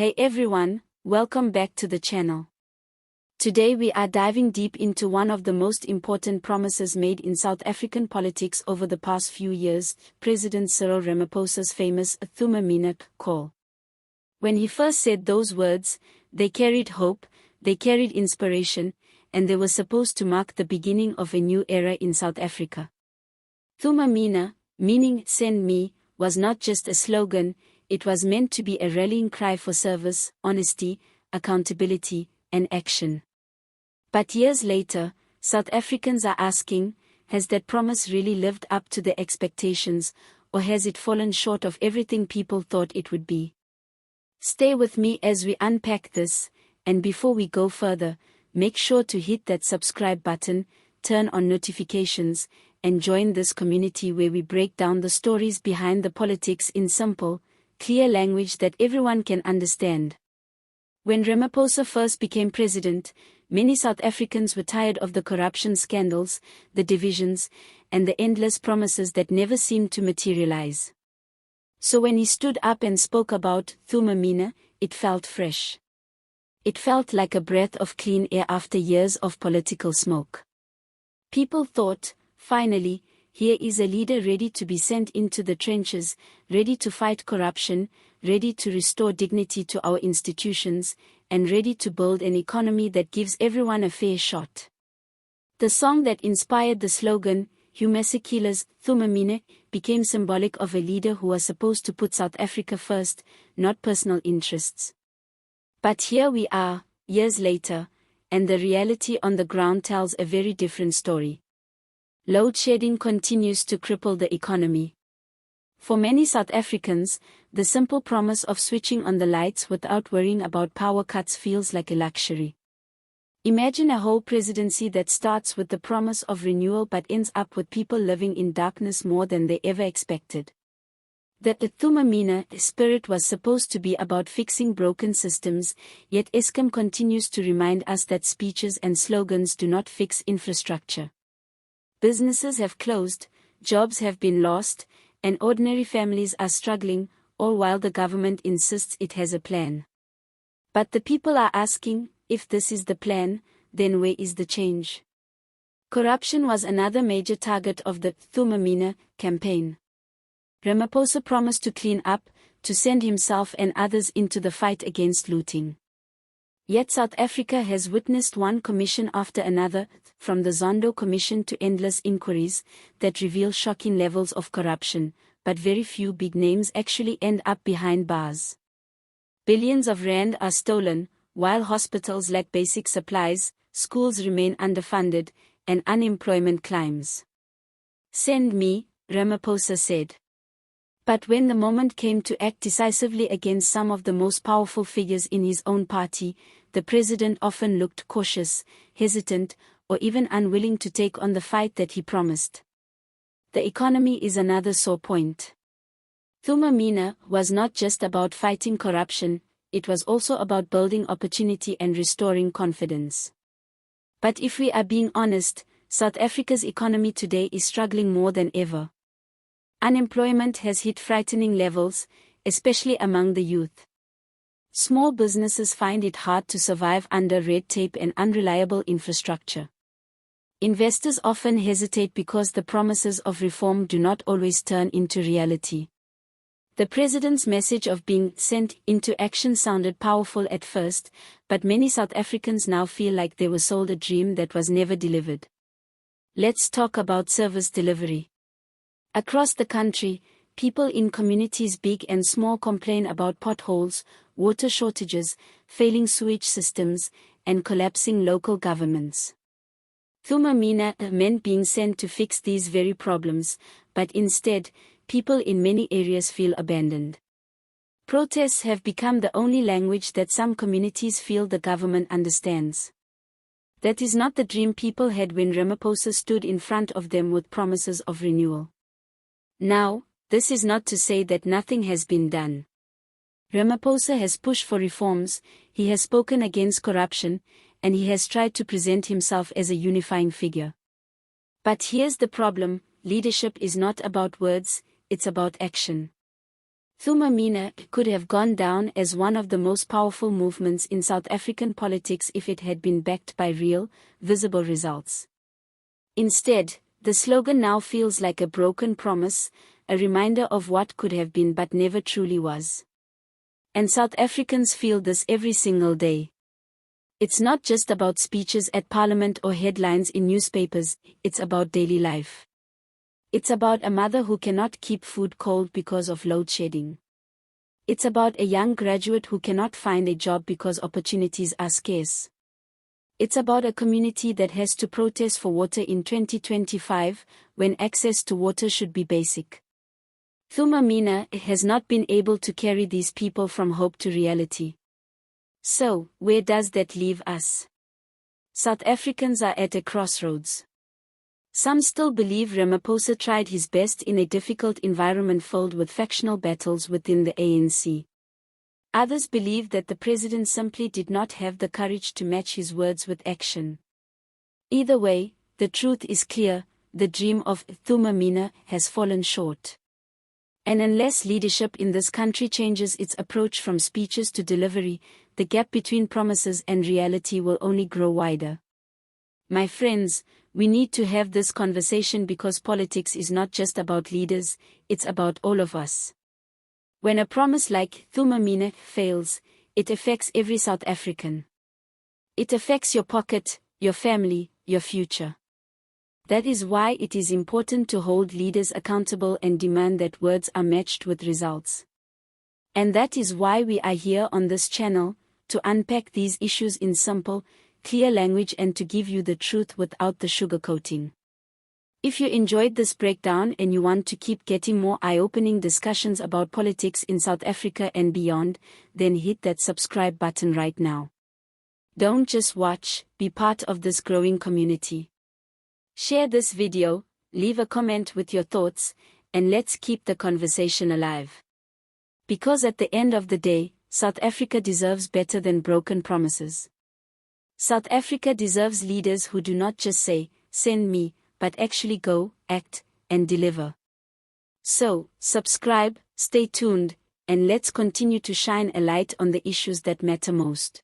Hey everyone, welcome back to the channel. Today we are diving deep into one of the most important promises made in South African politics over the past few years, President Cyril Ramaphosa's famous Thuma Mina call. When he first said those words, they carried hope, they carried inspiration, and they were supposed to mark the beginning of a new era in South Africa. Thuma Mina, meaning send me, was not just a slogan, it was meant to be a rallying cry for service, honesty, accountability, and action. But years later, South Africans are asking, has that promise really lived up to the expectations, or has it fallen short of everything people thought it would be? Stay with me as we unpack this, and before we go further, make sure to hit that subscribe button, turn on notifications, and join this community where we break down the stories behind the politics in simple, clear language that everyone can understand. When Ramaphosa first became president, many South Africans were tired of the corruption scandals, the divisions, and the endless promises that never seemed to materialize. So when he stood up and spoke about Thuma Mina, it felt fresh. It felt like a breath of clean air after years of political smoke. People thought, finally, here is a leader ready to be sent into the trenches, ready to fight corruption, ready to restore dignity to our institutions, and ready to build an economy that gives everyone a fair shot. The song that inspired the slogan, Humasikila's Thuma Mina, became symbolic of a leader who was supposed to put South Africa first, not personal interests. But here we are, years later, and the reality on the ground tells a very different story. Load shedding continues to cripple the economy. For many South Africans, the simple promise of switching on the lights without worrying about power cuts feels like a luxury. Imagine a whole presidency that starts with the promise of renewal but ends up with people living in darkness more than they ever expected. The Thuma Mina spirit was supposed to be about fixing broken systems, yet Eskom continues to remind us that speeches and slogans do not fix infrastructure. Businesses have closed, jobs have been lost, and ordinary families are struggling, all while the government insists it has a plan. But the people are asking, if this is the plan, then where is the change? Corruption was another major target of the Thuma Mina campaign. Ramaphosa promised to clean up, to send himself and others into the fight against looting. Yet South Africa has witnessed one commission after another, from the Zondo Commission to endless inquiries, that reveal shocking levels of corruption, but very few big names actually end up behind bars. Billions of rand are stolen, while hospitals lack basic supplies, schools remain underfunded, and unemployment climbs. Send me, Ramaphosa said. But when the moment came to act decisively against some of the most powerful figures in his own party, the president often looked cautious, hesitant, or even unwilling to take on the fight that he promised. The economy is another sore point. Thuma Mina was not just about fighting corruption, it was also about building opportunity and restoring confidence. But if we are being honest, South Africa's economy today is struggling more than ever. Unemployment has hit frightening levels, especially among the youth. Small businesses find it hard to survive under red tape and unreliable infrastructure. Investors often hesitate because the promises of reform do not always turn into reality. The president's message of being sent into action sounded powerful at first, but many South Africans now feel like they were sold a dream that was never delivered. Let's talk about service delivery. Across the country, people in communities big and small complain about potholes, water shortages, failing sewage systems, and collapsing local governments. Thuma Mina meant being sent to fix these very problems, but instead, people in many areas feel abandoned. Protests have become the only language that some communities feel the government understands. That is not the dream people had when Ramaphosa stood in front of them with promises of renewal. Now, this is not to say that nothing has been done. Ramaphosa has pushed for reforms, he has spoken against corruption, and he has tried to present himself as a unifying figure. But here's the problem, leadership is not about words, it's about action. Thuma Mina could have gone down as one of the most powerful movements in South African politics if it had been backed by real, visible results. Instead, the slogan now feels like a broken promise, a reminder of what could have been but never truly was. And South Africans feel this every single day. It's not just about speeches at Parliament or headlines in newspapers, it's about daily life. It's about a mother who cannot keep food cold because of load shedding. It's about a young graduate who cannot find a job because opportunities are scarce. It's about a community that has to protest for water in 2025, when access to water should be basic. Thuma Mina has not been able to carry these people from hope to reality. So, where does that leave us? South Africans are at a crossroads. Some still believe Ramaphosa tried his best in a difficult environment filled with factional battles within the ANC. Others believe that the president simply did not have the courage to match his words with action. Either way, the truth is clear: the dream of Thuma Mina has fallen short. And unless leadership in this country changes its approach from speeches to delivery, the gap between promises and reality will only grow wider. My friends, we need to have this conversation because politics is not just about leaders, it's about all of us. When a promise like Thuma Mina fails, it affects every South African. It affects your pocket, your family, your future. That is why it is important to hold leaders accountable and demand that words are matched with results. And that is why we are here on this channel, to unpack these issues in simple, clear language and to give you the truth without the sugarcoating. If you enjoyed this breakdown and you want to keep getting more eye-opening discussions about politics in South Africa and beyond, then hit that subscribe button right now. Don't just watch, be part of this growing community. Share this video, leave a comment with your thoughts, and let's keep the conversation alive. Because at the end of the day, South Africa deserves better than broken promises. South Africa deserves leaders who do not just say, "Send me," but actually go, act, and deliver. So, subscribe, stay tuned, and let's continue to shine a light on the issues that matter most.